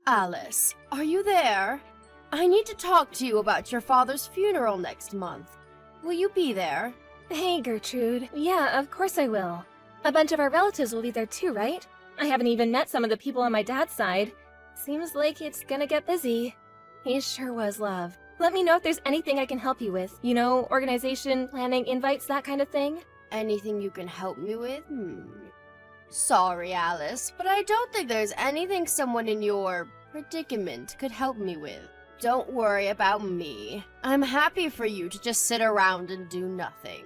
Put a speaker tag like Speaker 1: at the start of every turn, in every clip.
Speaker 1: Alice, are you there? I need to talk to you about your father's funeral next month. Will you be there?
Speaker 2: Hey, Gertrude. Yeah, of course I will. A bunch of our relatives will be there too, right? I haven't even met some of the people on my dad's side. Seems like it's gonna get busy. He sure was, love. Let me know if there's anything I can help you with. You know, organization, planning, invites, that kind of thing.
Speaker 1: Anything you can help me with? Sorry, Alice, but I don't think there's anything someone in your predicament could help me with. Don't worry about me. I'm happy for you to just sit around and do nothing.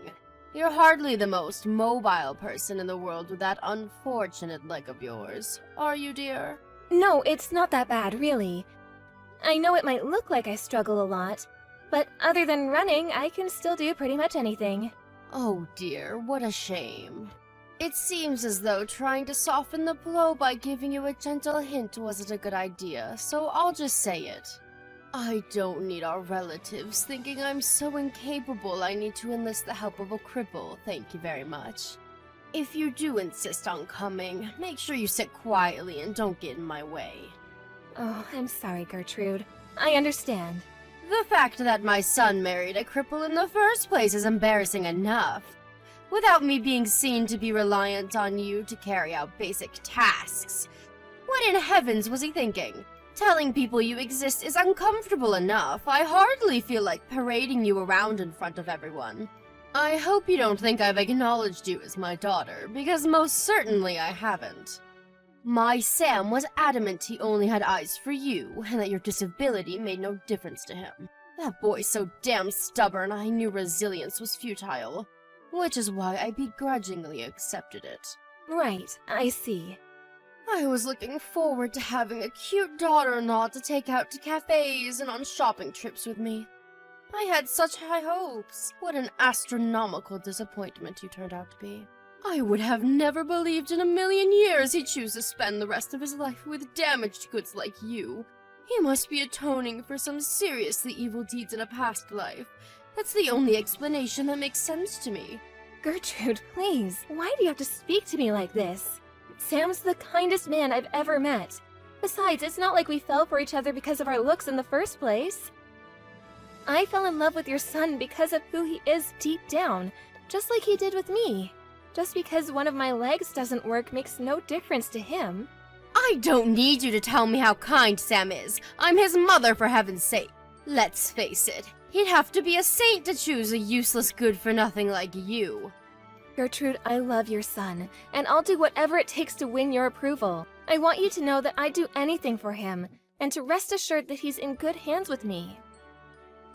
Speaker 1: You're hardly the most mobile person in the world with that unfortunate leg of yours, are you, dear?
Speaker 2: No, it's not that bad, really. I know it might look like I struggle a lot, but other than running, I can still do pretty much anything.
Speaker 1: Oh dear, what a shame. It seems as though trying to soften the blow by giving you a gentle hint wasn't a good idea, so I'll just say it. I don't need our relatives thinking I'm so incapable I need to enlist the help of a cripple, thank you very much. If you do insist on coming, make sure you sit quietly and don't get in my way.
Speaker 2: Oh, I'm sorry, Gertrude. I understand.
Speaker 1: The fact that my son married a cripple in the first place is embarrassing enough. Without me being seen to be reliant on you to carry out basic tasks. What in heavens was he thinking? Telling people you exist is uncomfortable enough. I hardly feel like parading you around in front of everyone. I hope you don't think I've acknowledged you as my daughter, because most certainly I haven't. My Sam was adamant he only had eyes for you, and that your disability made no difference to him. That boy's so damn stubborn I knew resilience was futile, which is why I begrudgingly accepted it.
Speaker 2: Right, I see.
Speaker 1: I was looking forward to having a cute daughter-in-law to take out to cafes and on shopping trips with me. I had such high hopes. What an astronomical disappointment you turned out to be. I would have never believed in a million years he'd choose to spend the rest of his life with damaged goods like you. He must be atoning for some seriously evil deeds in a past life. That's the only explanation that makes sense to me.
Speaker 2: Gertrude, please, why do you have to speak to me like this? Sam's the kindest man I've ever met. Besides, it's not like we fell for each other because of our looks in the first place. I fell in love with your son because of who he is deep down, just like he did with me. Just because one of my legs doesn't work makes no difference to him.
Speaker 1: I don't need you to tell me how kind Sam is. I'm his mother, for heaven's sake. Let's face it, he'd have to be a saint to choose a useless good-for-nothing like you.
Speaker 2: Gertrude, I love your son, and I'll do whatever it takes to win your approval. I want you to know that I'd do anything for him, and to rest assured that he's in good hands with me.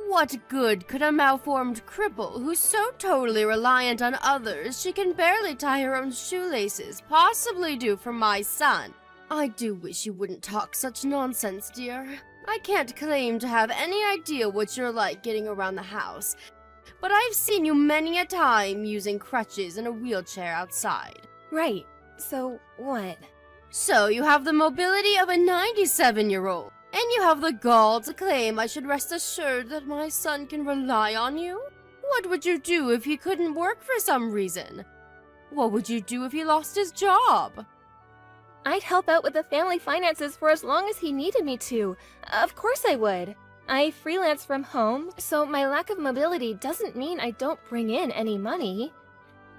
Speaker 1: What good could a malformed cripple who's so totally reliant on others she can barely tie her own shoelaces possibly do for my son? I do wish you wouldn't talk such nonsense, dear. I can't claim to have any idea what you're like getting around the house, but I've seen you many a time using crutches and a wheelchair outside.
Speaker 2: Right. So, what?
Speaker 1: So you have the mobility of a 97-year-old. And you have the gall to claim I should rest assured that my son can rely on you? What would you do if he couldn't work for some reason? What would you do if he lost his job?
Speaker 2: I'd help out with the family finances for as long as he needed me to. Of course I would. I freelance from home, so my lack of mobility doesn't mean I don't bring in any money.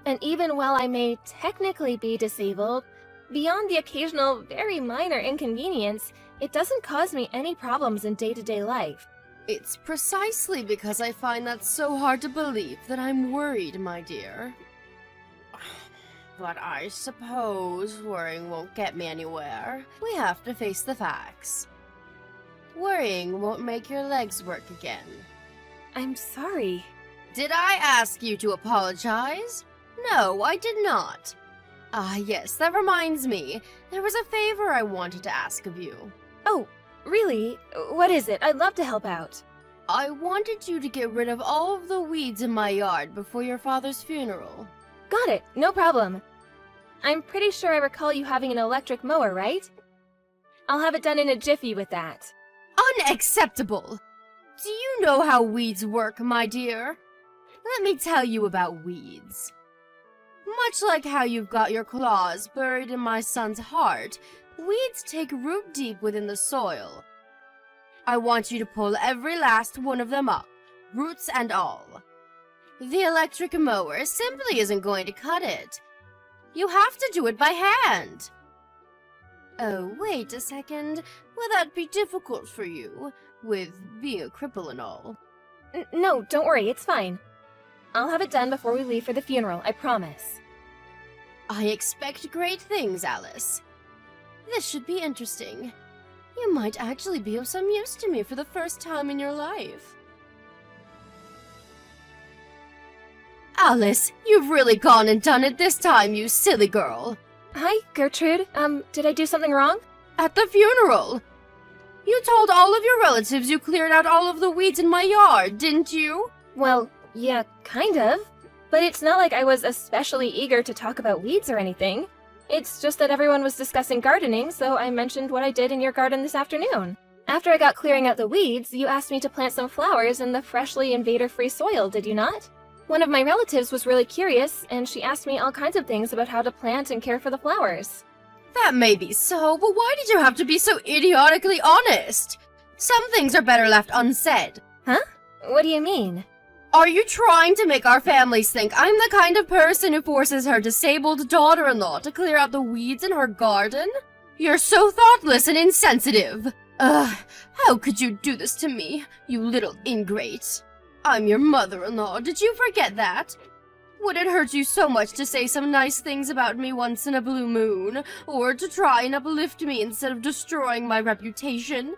Speaker 2: And even while I may technically be disabled, beyond the occasional, very minor inconvenience, it doesn't cause me any problems in day-to-day life.
Speaker 1: It's precisely because I find that so hard to believe that I'm worried, my dear. But I suppose worrying won't get me anywhere. We have to face the facts. Worrying won't make your legs work again.
Speaker 2: I'm sorry.
Speaker 1: Did I ask you to apologize? No, I did not. Ah, yes, that reminds me. There was a favor I wanted to ask of you.
Speaker 2: Oh, really? What is it? I'd love to help out.
Speaker 1: I wanted you to get rid of all of the weeds in my yard before your father's funeral.
Speaker 2: Got it, no problem. I'm pretty sure I recall you having an electric mower, right? I'll have it done in a jiffy with that.
Speaker 1: Unacceptable! Do you know how weeds work, my dear? Let me tell you about weeds. Much like how you've got your claws buried in my son's heart, Weeds take root deep within the soil. I want you to pull every last one of them up, roots and all. The electric mower simply isn't going to cut it. You have to do it by hand. Oh, wait a second. Will that be difficult for you, with being a cripple and all?
Speaker 2: No, don't worry, it's fine. I'll have it done before we leave for the funeral, I promise.
Speaker 1: I expect great things, Alice. This should be interesting. You might actually be of some use to me for the first time in your life. Alice, you've really gone and done it this time, you silly girl.
Speaker 2: Hi, Gertrude. Did I do something wrong?
Speaker 1: At the funeral. You told all of your relatives you cleared out all of the weeds in my yard, didn't you?
Speaker 2: Well, yeah, kind of. But it's not like I was especially eager to talk about weeds or anything. It's just that everyone was discussing gardening, so I mentioned what I did in your garden this afternoon. After I got clearing out the weeds, you asked me to plant some flowers in the freshly invader-free soil, did you not? One of my relatives was really curious, and she asked me all kinds of things about how to plant and care for the flowers.
Speaker 1: That may be so, but why did you have to be so idiotically honest? Some things are better left unsaid.
Speaker 2: Huh? What do you mean?
Speaker 1: Are you trying to make our families think I'm the kind of person who forces her disabled daughter-in-law to clear out the weeds in her garden? You're so thoughtless and insensitive. Ugh, how could you do this to me, you little ingrate? I'm your mother-in-law, did you forget that? Would it hurt you so much to say some nice things about me once in a blue moon, or to try and uplift me instead of destroying my reputation?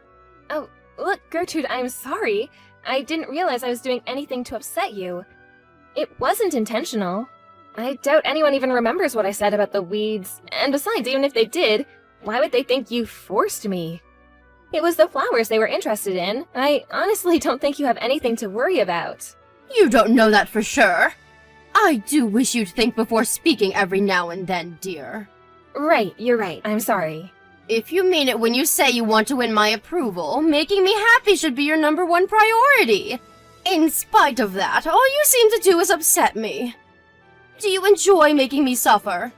Speaker 2: Oh, look, Gertrude, I'm sorry. I didn't realize I was doing anything to upset you. It wasn't intentional. I doubt anyone even remembers what I said about the weeds, and besides, even if they did, why would they think you forced me? It was the flowers they were interested in. I honestly don't think you have anything to worry about.
Speaker 1: You don't know that for sure. I do wish you'd think before speaking every now and then, dear.
Speaker 2: Right, you're right. I'm sorry.
Speaker 1: If you mean it when you say you want to win my approval, making me happy should be your #1 priority. In spite of that, all you seem to do is upset me. Do you enjoy making me suffer?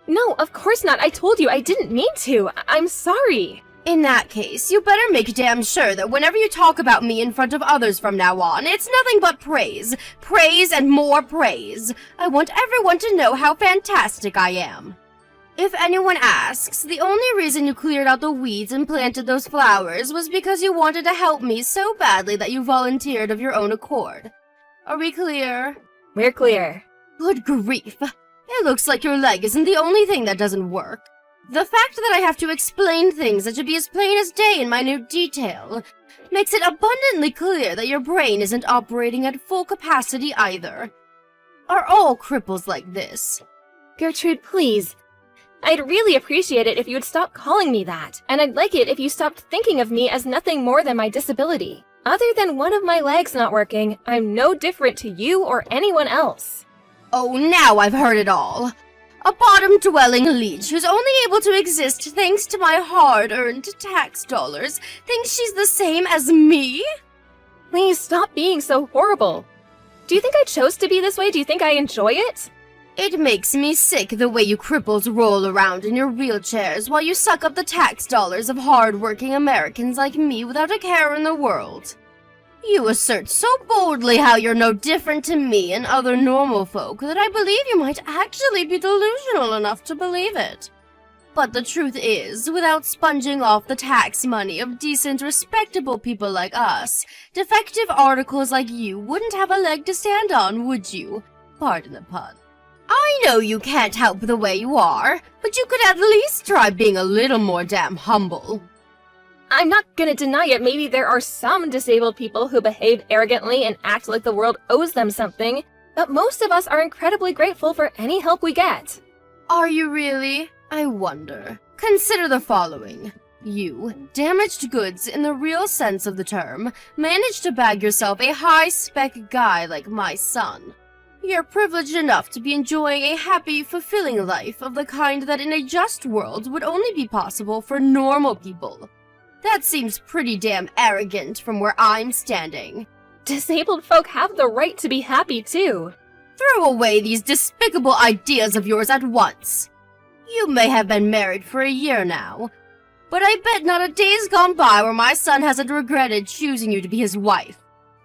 Speaker 2: No, of course not. I told you I didn't mean to. I'm sorry.
Speaker 1: In that case, you better make damn sure that whenever you talk about me in front of others from now on, it's nothing but praise. Praise and more praise. I want everyone to know how fantastic I am. If anyone asks, the only reason you cleared out the weeds and planted those flowers was because you wanted to help me so badly that you volunteered of your own accord. Are we clear?
Speaker 2: We're clear.
Speaker 1: Good grief. It looks like your leg isn't the only thing that doesn't work. The fact that I have to explain things that should be as plain as day in minute detail makes it abundantly clear that your brain isn't operating at full capacity either. Are all cripples like this?
Speaker 2: Gertrude, please. I'd really appreciate it if you would stop calling me that, and I'd like it if you stopped thinking of me as nothing more than my disability. Other than one of my legs not working, I'm no different to you or anyone else.
Speaker 1: Oh, now I've heard it all. A bottom-dwelling leech who's only able to exist thanks to my hard-earned tax dollars thinks she's the same as me?
Speaker 2: Please stop being so horrible. Do you think I chose to be this way? Do you think I enjoy it?
Speaker 1: It makes me sick the way you cripples roll around in your wheelchairs while you suck up the tax dollars of hard-working Americans like me without a care in the world. You assert so boldly how you're no different to me and other normal folk that I believe you might actually be delusional enough to believe it. But the truth is, without sponging off the tax money of decent, respectable people like us, defective articles like you wouldn't have a leg to stand on, would you? Pardon the pun. I know you can't help the way you are, but you could at least try being a little more damn humble.
Speaker 2: I'm not gonna deny it. Maybe there are some disabled people who behave arrogantly and act like the world owes them something, but most of us are incredibly grateful for any help we get.
Speaker 1: Are you really? I wonder. Consider the following. You, damaged goods in the real sense of the term, managed to bag yourself a high-spec guy like my son. You're privileged enough to be enjoying a happy, fulfilling life of the kind that in a just world would only be possible for normal people. That seems pretty damn arrogant from where I'm standing.
Speaker 2: Disabled folk have the right to be happy, too.
Speaker 1: Throw away these despicable ideas of yours at once. You may have been married for a year now, but I bet not a day's gone by where my son hasn't regretted choosing you to be his wife.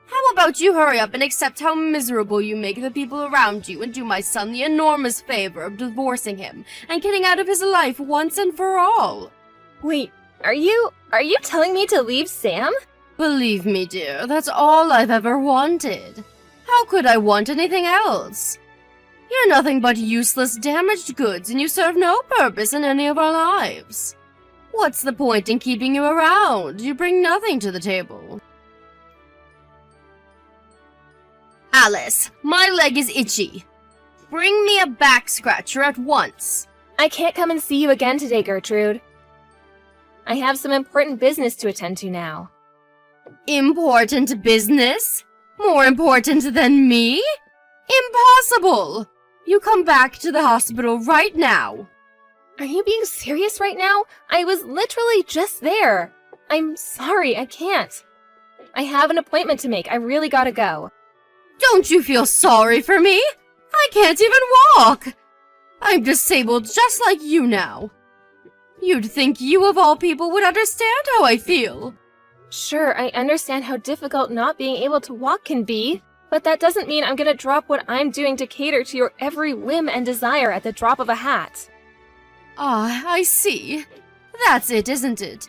Speaker 1: How about you hurry up and accept how miserable you make the people around you and do my son the enormous favor of divorcing him and getting out of his life once and for all?
Speaker 2: Wait, are you telling me to leave Sam?
Speaker 1: Believe me, dear, that's all I've ever wanted. How could I want anything else? You're nothing but useless, damaged goods, and you serve no purpose in any of our lives. What's the point in keeping you around? You bring nothing to the table. Alice, my leg is itchy. Bring me a back scratcher at once.
Speaker 2: I can't come and see you again today, Gertrude. I have some important business to attend to now.
Speaker 1: Important business? More important than me? Impossible! You come back to the hospital right now.
Speaker 2: Are you being serious right now? I was literally just there. I'm sorry, I can't. I have an appointment to make. I really gotta go.
Speaker 1: Don't you feel sorry for me? I can't even walk. I'm disabled just like you now. You'd think you of all people would understand how I feel.
Speaker 2: Sure, I understand how difficult not being able to walk can be, but that doesn't mean I'm gonna drop what I'm doing to cater to your every whim and desire at the drop of a hat.
Speaker 1: Ah, I see. That's it, isn't it?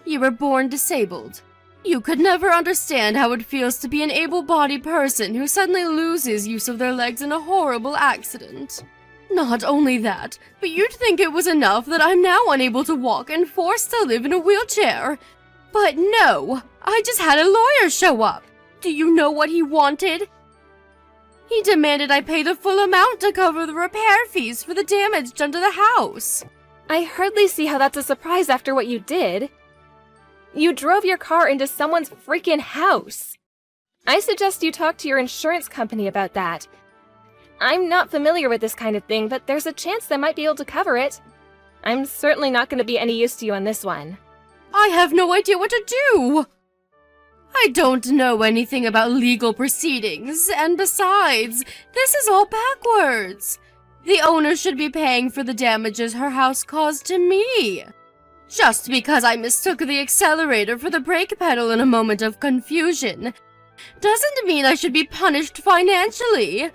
Speaker 1: You were born disabled. You could never understand how it feels to be an able-bodied person who suddenly loses use of their legs in a horrible accident. Not only that, but you'd think it was enough that I'm now unable to walk and forced to live in a wheelchair. But no, I just had a lawyer show up. Do you know what he wanted? He demanded I pay the full amount to cover the repair fees for the damage done to the house.
Speaker 2: I hardly see how that's a surprise after what you did. You drove your car into someone's freaking house. I suggest you talk to your insurance company about that. I'm not familiar with this kind of thing, but there's a chance they might be able to cover it. I'm certainly not going to be any use to you on this one.
Speaker 1: I have no idea what to do. I don't know anything about legal proceedings, and besides, this is all backwards. The owner should be paying for the damages her house caused to me. Just because I mistook the accelerator for the brake pedal in a moment of confusion doesn't mean I should be punished financially.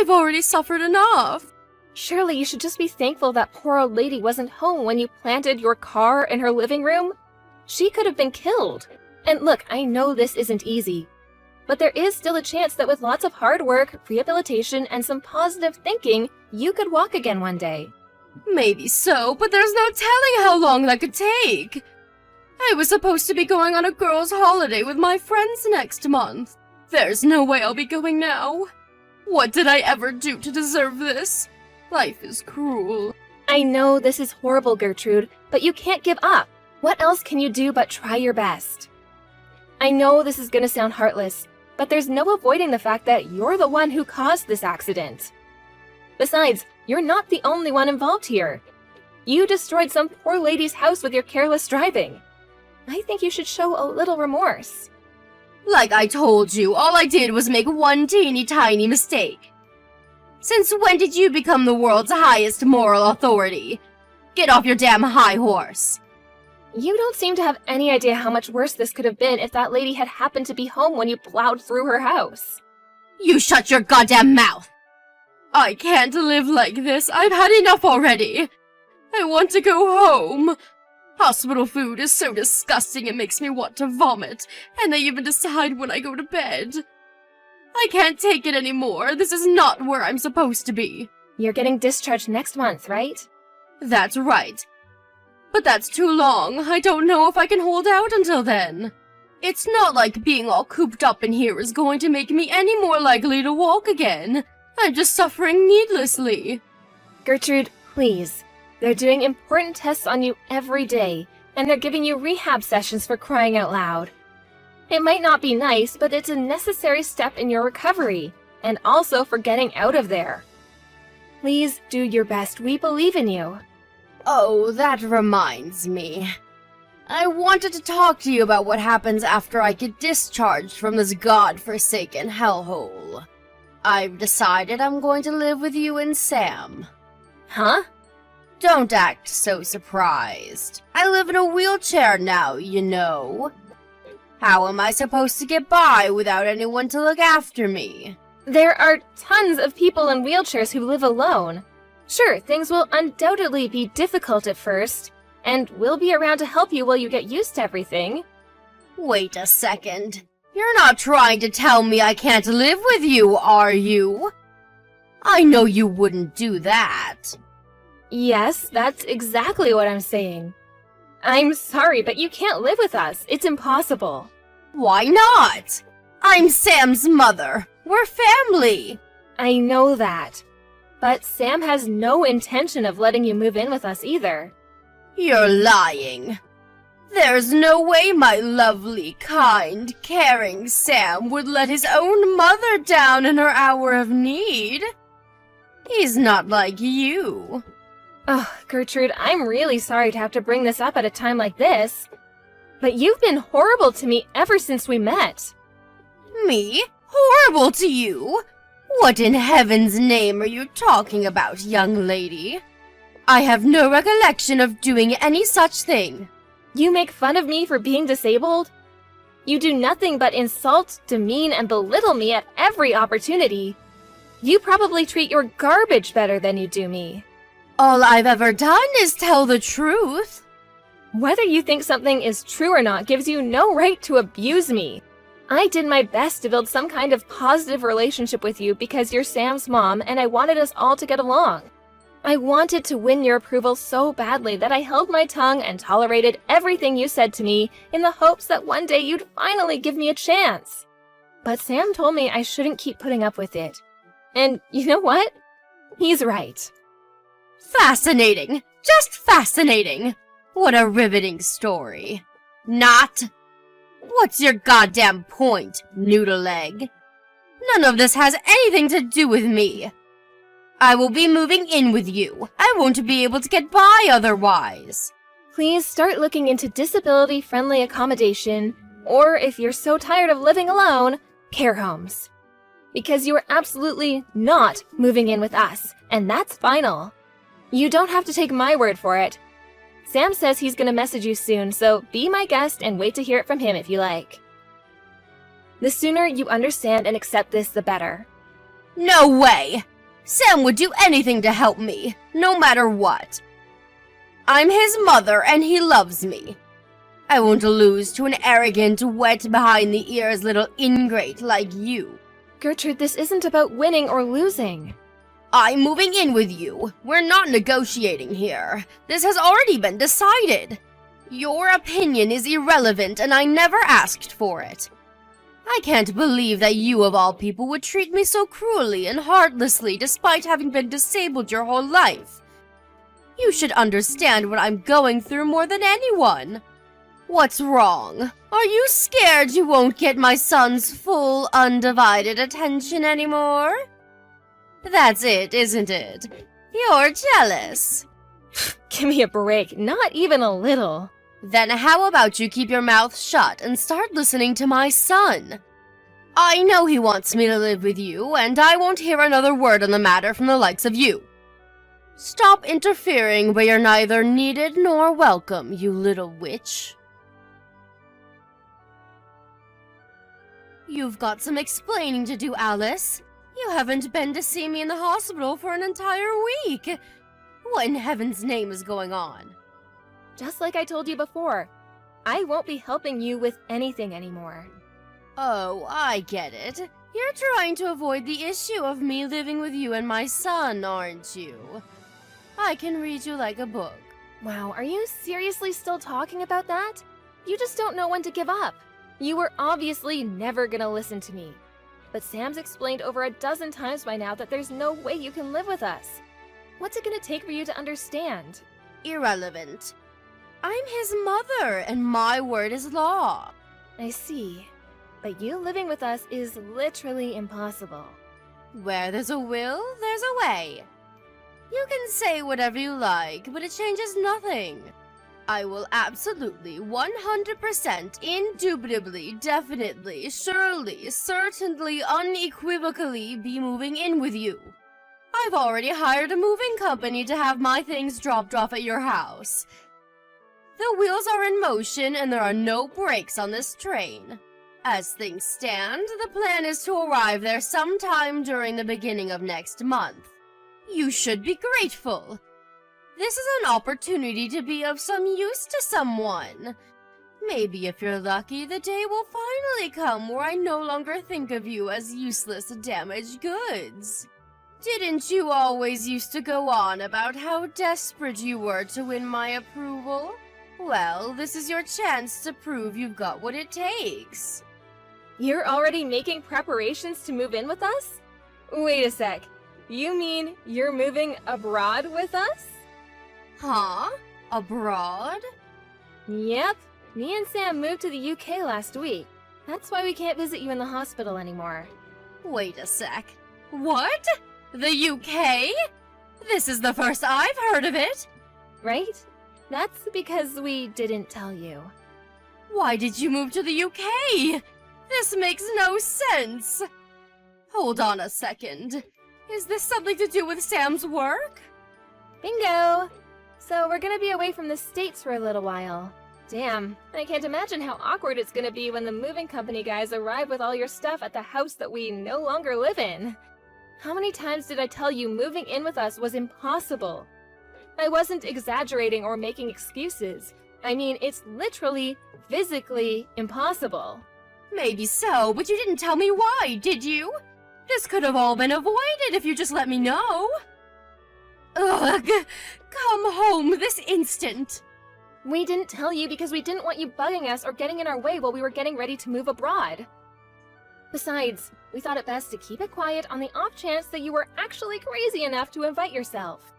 Speaker 1: I've already suffered enough.
Speaker 2: Surely you should just be thankful that poor old lady wasn't home when you planted your car in her living room. She could have been killed. And look, I know this isn't easy, but there is still a chance that with lots of hard work, rehabilitation, and some positive thinking, you could walk again one day.
Speaker 1: Maybe so, but there's no telling how long that could take. I was supposed to be going on a girls' holiday with my friends next month. There's no way I'll be going now. What did I ever do to deserve this? Life is cruel.
Speaker 2: I know this is horrible, Gertrude, but you can't give up. What else can you do but try your best? I know this is going to sound heartless, but there's no avoiding the fact that you're the one who caused this accident. Besides, you're not the only one involved here. You destroyed some poor lady's house with your careless driving. I think you should show a little remorse.
Speaker 1: Like I told you, all I did was make one teeny tiny mistake. Since when did you become the world's highest moral authority? Get off your damn high horse.
Speaker 2: You don't seem to have any idea how much worse this could have been if that lady had happened to be home when you plowed through her house.
Speaker 1: You shut your goddamn mouth! I can't live like this. I've had enough already. I want to go home. Hospital food is so disgusting it makes me want to vomit, and they even decide when I go to bed. I can't take it anymore. This is not where I'm supposed to be.
Speaker 2: You're getting discharged next month, right?
Speaker 1: That's right. But that's too long. I don't know if I can hold out until then. It's not like being all cooped up in here is going to make me any more likely to walk again. I'm just suffering needlessly.
Speaker 2: Gertrude, please. They're doing important tests on you every day, and they're giving you rehab sessions for crying out loud. It might not be nice, but it's a necessary step in your recovery, and also for getting out of there. Please do your best. We believe in you.
Speaker 1: Oh, that reminds me. I wanted to talk to you about what happens after I get discharged from this god-forsaken hellhole. I've decided I'm going to live with you and Sam.
Speaker 2: Huh?
Speaker 1: Don't act so surprised. I live in a wheelchair now, you know. How am I supposed to get by without anyone to look after me?
Speaker 2: There are tons of people in wheelchairs who live alone. Sure, things will undoubtedly be difficult at first, and we'll be around to help you while you get used to everything.
Speaker 1: Wait a second. You're not trying to tell me I can't live with you, are you? I know you wouldn't do that.
Speaker 2: Yes, that's exactly what I'm saying. I'm sorry, but you can't live with us. It's impossible.
Speaker 1: Why not? I'm Sam's mother. We're family.
Speaker 2: I know that. But Sam has no intention of letting you move in with us either.
Speaker 1: You're lying. There's no way my lovely, kind, caring Sam would let his own mother down in her hour of need. He's not like you.
Speaker 2: Oh, Gertrude, I'm really sorry to have to bring this up at a time like this. But you've been horrible to me ever since we met.
Speaker 1: Me? Horrible to you? What in heaven's name are you talking about, young lady? I have no recollection of doing any such thing.
Speaker 2: You make fun of me for being disabled? You do nothing but insult, demean, and belittle me at every opportunity. You probably treat your garbage better than you do me.
Speaker 1: All I've ever done is tell the truth.
Speaker 2: Whether you think something is true or not gives you no right to abuse me. I did my best to build some kind of positive relationship with you because you're Sam's mom and I wanted us all to get along. I wanted to win your approval so badly that I held my tongue and tolerated everything you said to me in the hopes that one day you'd finally give me a chance. But Sam told me I shouldn't keep putting up with it. And you know what? He's right.
Speaker 1: Fascinating. Just fascinating. What a riveting story. Not. What's your goddamn point, noodle egg? None of this has anything to do with me. I will be moving in with you. I won't be able to get by otherwise.
Speaker 2: Please start looking into disability-friendly accommodation, or if you're so tired of living alone, care homes. Because you are absolutely not moving in with us, and that's final. You don't have to take my word for it. Sam says he's gonna message you soon, so be my guest and wait to hear it from him if you like. The sooner you understand and accept this, the better.
Speaker 1: No way! Sam would do anything to help me, no matter what. I'm his mother and he loves me. I won't lose to an arrogant, wet behind the ears little ingrate like you.
Speaker 2: Gertrude, this isn't about winning or losing.
Speaker 1: I'm moving in with you. We're not negotiating here. This has already been decided. Your opinion is irrelevant and I never asked for it. I can't believe that you of all people would treat me so cruelly and heartlessly despite having been disabled your whole life. You should understand what I'm going through more than anyone. What's wrong? Are you scared you won't get my son's full, undivided attention anymore? That's it, isn't it? You're jealous.
Speaker 2: Give me a break, not even a little.
Speaker 1: Then how about you keep your mouth shut and start listening to my son? I know he wants me to live with you, and I won't hear another word on the matter from the likes of you. Stop interfering where you're neither needed nor welcome, you little witch. You've got some explaining to do, Alice. You haven't been to see me in the hospital for an entire week. What in heaven's name is going on?
Speaker 2: Just like I told you before, I won't be helping you with anything anymore.
Speaker 1: Oh, I get it. You're trying to avoid the issue of me living with you and my son, aren't you? I can read you like a book.
Speaker 2: Wow, are you seriously still talking about that? You just don't know when to give up. You were obviously never gonna listen to me. But Sam's explained over a dozen times by now that there's no way you can live with us. What's it gonna take for you to understand?
Speaker 1: Irrelevant. I'm his mother, and my word is law.
Speaker 2: I see. But you living with us is literally impossible.
Speaker 1: Where there's a will, there's a way. You can say whatever you like, but it changes nothing. I will absolutely, 100%, indubitably, definitely, surely, certainly, unequivocally be moving in with you. I've already hired a moving company to have my things dropped off at your house. The wheels are in motion and there are no brakes on this train. As things stand, the plan is to arrive there sometime during the beginning of next month. You should be grateful. This is an opportunity to be of some use to someone. Maybe if you're lucky, the day will finally come where I no longer think of you as useless, damaged goods. Didn't you always used to go on about how desperate you were to win my approval? Well, this is your chance to prove you've got what it takes.
Speaker 2: You're already making preparations to move in with us? Wait a sec. You mean you're moving abroad with us?
Speaker 1: Huh? Abroad?
Speaker 2: Yep. Me and Sam moved to the UK last week. That's why we can't visit you in the hospital anymore.
Speaker 1: Wait a sec. What? The UK? This is the first I've heard of it.
Speaker 2: Right? That's because we didn't tell you.
Speaker 1: Why did you move to the UK? This makes no sense. Hold on a second. Is this something to do with Sam's work?
Speaker 2: Bingo! So we're gonna be away from the States for a little while. Damn, I can't imagine how awkward it's gonna be when the moving company guys arrive with all your stuff at the house that we no longer live in. How many times did I tell you moving in with us was impossible? I wasn't exaggerating or making excuses. I mean, it's literally, physically impossible.
Speaker 1: Maybe so, but you didn't tell me why, did you? This could have all been avoided if you just let me know. Ugh! Come home this instant!
Speaker 2: We didn't tell you because we didn't want you bugging us or getting in our way while we were getting ready to move abroad. Besides, we thought it best to keep it quiet on the off chance that you were actually crazy enough to invite yourself.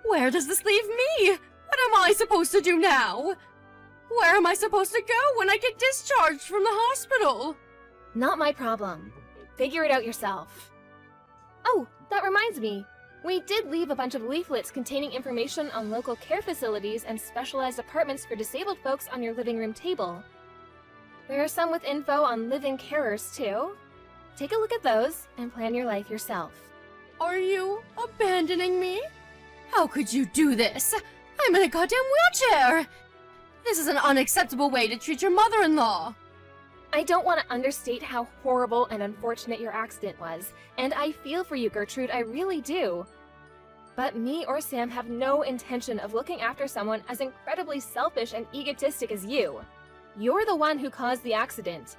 Speaker 1: Where does this leave me? What am I supposed to do now? Where am I supposed to go when I get discharged from the hospital?
Speaker 2: Not my problem. Figure it out yourself. Oh, that reminds me. We did leave a bunch of leaflets containing information on local care facilities and specialized apartments for disabled folks on your living room table. There are some with info on live-in carers, too. Take a look at those and plan your life yourself.
Speaker 1: Are you abandoning me? How could you do this? I'm in a goddamn wheelchair! This is an unacceptable way to treat your mother-in-law.
Speaker 2: I don't want to understate how horrible and unfortunate your accident was, and I feel for you, Gertrude, I really do. But me or Sam have no intention of looking after someone as incredibly selfish and egotistic as you. You're the one who caused the accident.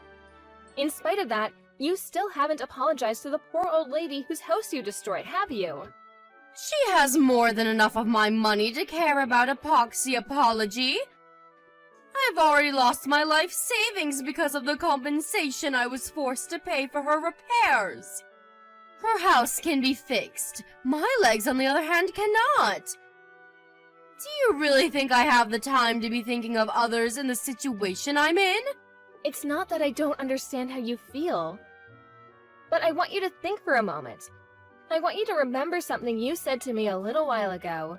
Speaker 2: In spite of that, you still haven't apologized to the poor old lady whose house you destroyed, have you?
Speaker 1: She has more than enough of my money to care about a poxy apology. I've already lost my life savings because of the compensation I was forced to pay for her repairs. Her house can be fixed. My legs, on the other hand, cannot. Do you really think I have the time to be thinking of others in the situation I'm in?
Speaker 2: It's not that I don't understand how you feel. But I want you to think for a moment. I want you to remember something you said to me a little while ago.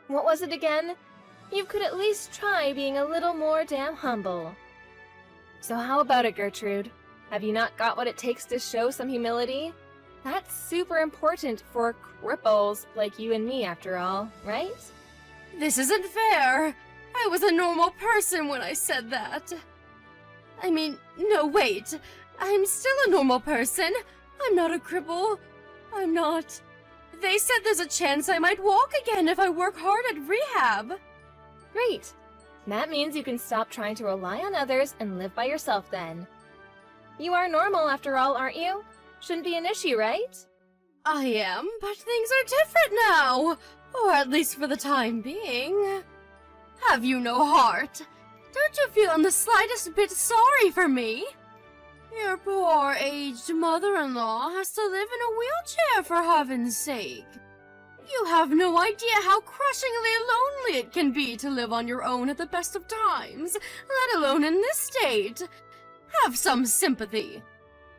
Speaker 2: What was it again? You could at least try being a little more damn humble. So how about it, Gertrude? Have you not got what it takes to show some humility? That's super important for cripples like you and me, after all, right?
Speaker 1: This isn't fair. I was a normal person when I said that. I mean, no, wait. I'm still a normal person. I'm not a cripple. I'm not. They said there's a chance I might walk again if I work hard at rehab.
Speaker 2: Great. That means you can stop trying to rely on others and live by yourself then. You are normal after all, aren't you? Shouldn't be an issue, right?
Speaker 1: I am, but things are different now. Or at least for the time being. Have you no heart? Don't you feel in the slightest bit sorry for me? Your poor aged mother-in-law has to live in a wheelchair for heaven's sake. You have no idea how crushingly lonely it can be to live on your own at the best of times, let alone in this state. Have some sympathy.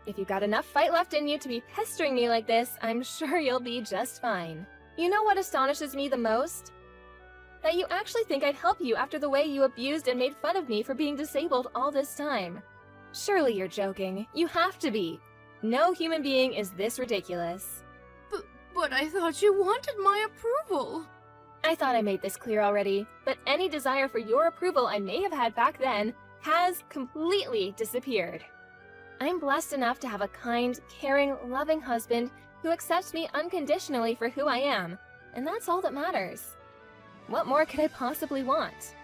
Speaker 2: If you've got enough fight left in you to be pestering me like this, I'm sure you'll be just fine. You know what astonishes me the most? That you actually think I'd help you after the way you abused and made fun of me for being disabled all this time. Surely you're joking. You have to be. No human being is this ridiculous.
Speaker 1: But I thought you wanted my approval.
Speaker 2: I thought I made this clear already, but any desire for your approval I may have had back then has completely disappeared. I'm blessed enough to have a kind, caring, loving husband who accepts me unconditionally for who I am, and that's all that matters. What more could I possibly want?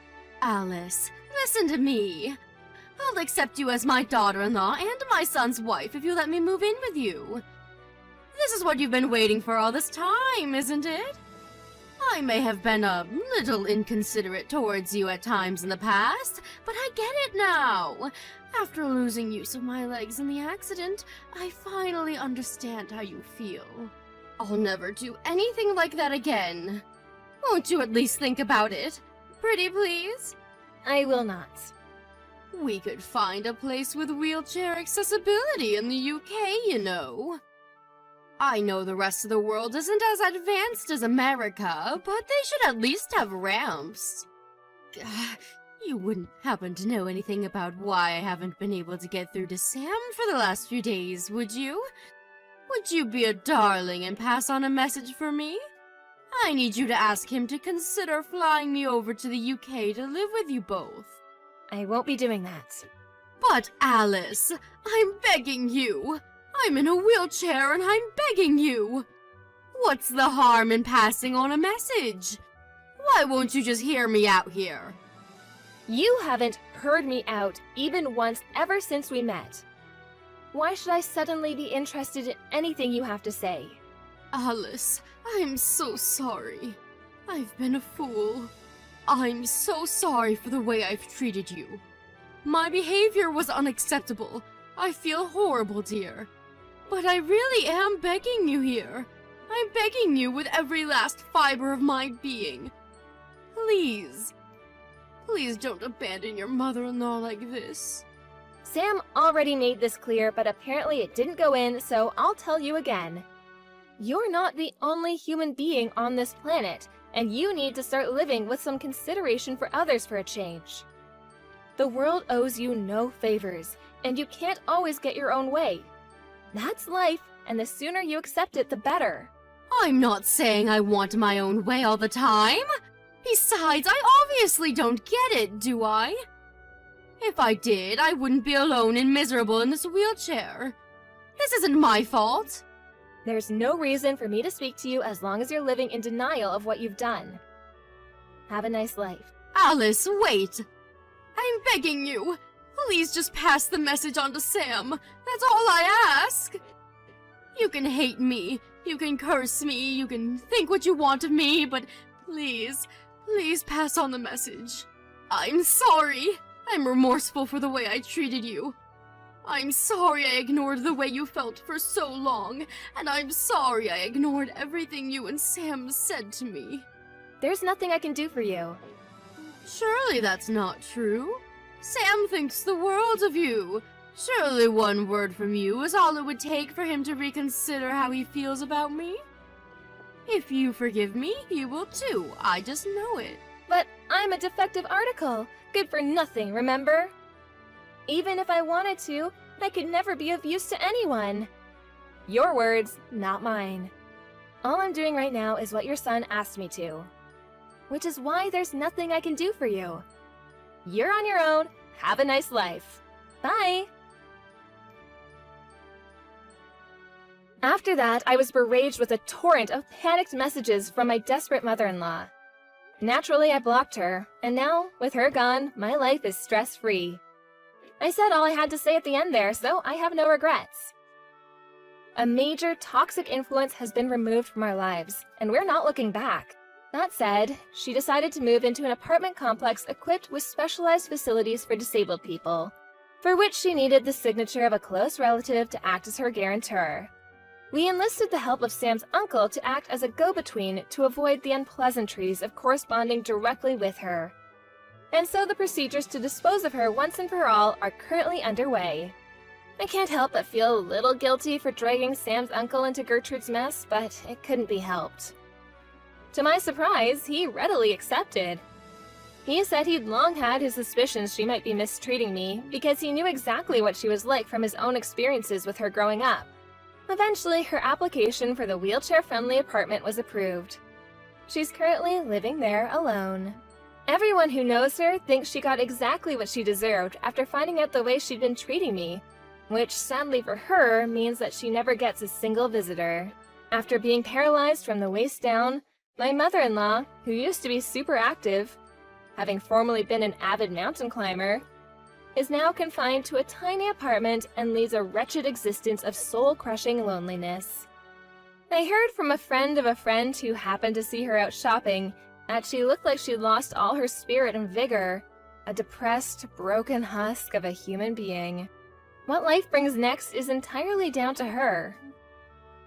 Speaker 1: Alice, listen to me. I'll accept you as my daughter-in-law and my son's wife if you let me move in with you. This is what you've been waiting for all this time, isn't it? I may have been a little inconsiderate towards you at times in the past, but I get it now. After losing use of my legs in the accident, I finally understand how you feel. I'll never do anything like that again. Won't you at least think about it? Pretty please?
Speaker 2: I will not.
Speaker 1: We could find a place with wheelchair accessibility in the UK, you know. I know the rest of the world isn't as advanced as America, but they should at least have ramps. You wouldn't happen to know anything about why I haven't been able to get through to Sam for the last few days, would you? Would you be a darling and pass on a message for me? I need you to ask him to consider flying me over to the UK to live with you both.
Speaker 2: I won't be doing that.
Speaker 1: But Alice, I'm begging you. I'm in a wheelchair and I'm begging you. What's the harm in passing on a message? Why won't you just hear me out here?
Speaker 2: You haven't heard me out even once ever since we met. Why should I suddenly be interested in anything you have to say?
Speaker 1: Alice, I'm so sorry. I've been a fool. I'm so sorry for the way I've treated you. My behavior was unacceptable. I feel horrible, dear. But I really am begging you here. I'm begging you with every last fiber of my being. Please. Please don't abandon your mother-in-law like this.
Speaker 2: Sam already made this clear, but apparently it didn't go in, so I'll tell you again. You're not the only human being on this planet, and you need to start living with some consideration for others for a change. The world owes you no favors, and you can't always get your own way. That's life, and the sooner you accept it, the better.
Speaker 1: I'm not saying I want my own way all the time. Besides, I obviously don't get it, do I? If I did, I wouldn't be alone and miserable in this wheelchair. This isn't my fault.
Speaker 2: There's no reason for me to speak to you as long as you're living in denial of what you've done. Have a nice life.
Speaker 1: Alice, wait. I'm begging you. Please just pass the message on to Sam. That's all I ask. You can hate me, you can curse me, you can think what you want of me, but please, please pass on the message. I'm sorry. I'm remorseful for the way I treated you. I'm sorry I ignored the way you felt for so long, and I'm sorry I ignored everything you and Sam said to me.
Speaker 2: There's nothing I can do for you.
Speaker 1: Surely that's not true. Sam thinks the world of you. Surely one word from you is all it would take for him to reconsider how he feels about me. If you forgive me, he will too. I just know it.
Speaker 2: But I'm a defective article. Good for nothing, remember? Even if I wanted to, I could never be of use to anyone. Your words, not mine. All I'm doing right now is what your son asked me to. Which is why there's nothing I can do for you. You're on your own. Have a nice life. Bye! After that, I was barraged with a torrent of panicked messages from my desperate mother-in-law. Naturally, I blocked her, and now, with her gone, my life is stress-free. I said all I had to say at the end there, so I have no regrets. A major toxic influence has been removed from our lives, and we're not looking back. That said, she decided to move into an apartment complex equipped with specialized facilities for disabled people, for which she needed the signature of a close relative to act as her guarantor. We enlisted the help of Sam's uncle to act as a go-between to avoid the unpleasantries of corresponding directly with her. And so the procedures to dispose of her once and for all are currently underway. I can't help but feel a little guilty for dragging Sam's uncle into Gertrude's mess, but it couldn't be helped. To my surprise, he readily accepted. He said he'd long had his suspicions she might be mistreating me because he knew exactly what she was like from his own experiences with her growing up. Eventually, her application for the wheelchair-friendly apartment was approved. She's currently living there alone. Everyone who knows her thinks she got exactly what she deserved after finding out the way she'd been treating me, which sadly for her means that she never gets a single visitor. After being paralyzed from the waist down, my mother-in-law, who used to be super active, having formerly been an avid mountain climber, is now confined to a tiny apartment and leads a wretched existence of soul-crushing loneliness. I heard from a friend of a friend who happened to see her out shopping that she looked like she'd lost all her spirit and vigor, a depressed, broken husk of a human being. What life brings next is entirely down to her.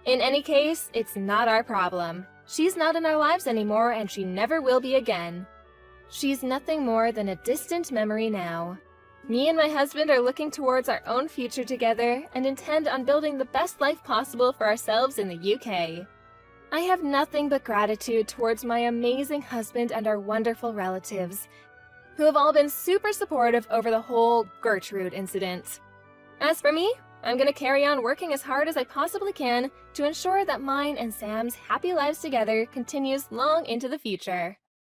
Speaker 2: In any case, it's not our problem. She's not in our lives anymore, and she never will be again. She's nothing more than a distant memory now. Me and my husband are looking towards our own future together and intend on building the best life possible for ourselves in the UK. I have nothing but gratitude towards my amazing husband and our wonderful relatives, who have all been super supportive over the whole Gertrude incident. As for me, I'm going to carry on working as hard as I possibly can to ensure that mine and Sam's happy lives together continues long into the future.